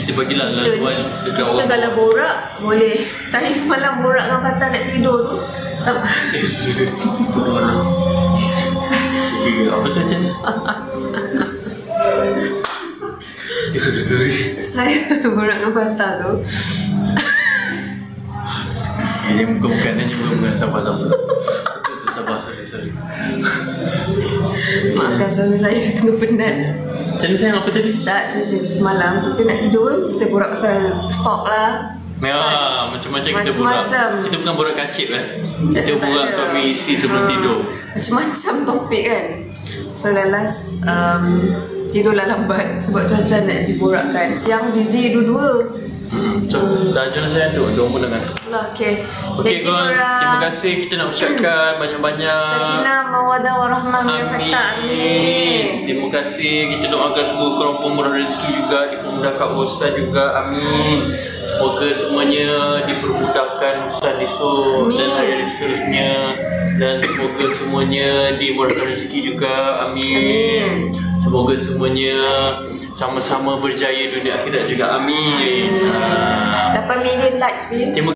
Kita bagilah laluan dekat kita orang. kalau borak boleh. Saya semalam borak dengan Fatah nak tidur tu sampai Apa tu macam ni? Sorry. saya borak dengan Fatah tu. Ini bukan sabar-sabar. Sabar, sorry. Maafkan suami saya tengah penat. Macam ni sayang, apa tadi? Tak, semalam kita nak tidur, kita borak pasal stok lah. Ya, macam-macam kita borak. Macam-macam. Kita bukan borak kacip kan. Kita borak ada. suami isteri sebelum tidur. Macam-macam topik kan. So last tidurlah lambat sebab cuaca nak diborakkan. Siang busy dua-dua. So, dah jom saya tu. Diorang pun dah ngantuk. Lah, okay. Okey kawan, terima kasih. Kita nak ucapkan banyak-banyak Sakinah, mawadah, warahmah, Amin. Amin. Terima kasih. Kita doakan semoga korang pemurah rezeki juga, dipermudahkan urusan juga. Amin. Semoga semuanya dipermudahkan urusan esok dan hari seterusnya. Dan semoga semuanya dimurahkan rezeki juga. Amin. Semoga semuanya sama-sama berjaya dunia akhirat juga. Amin. 8 million likes, Bin. Terima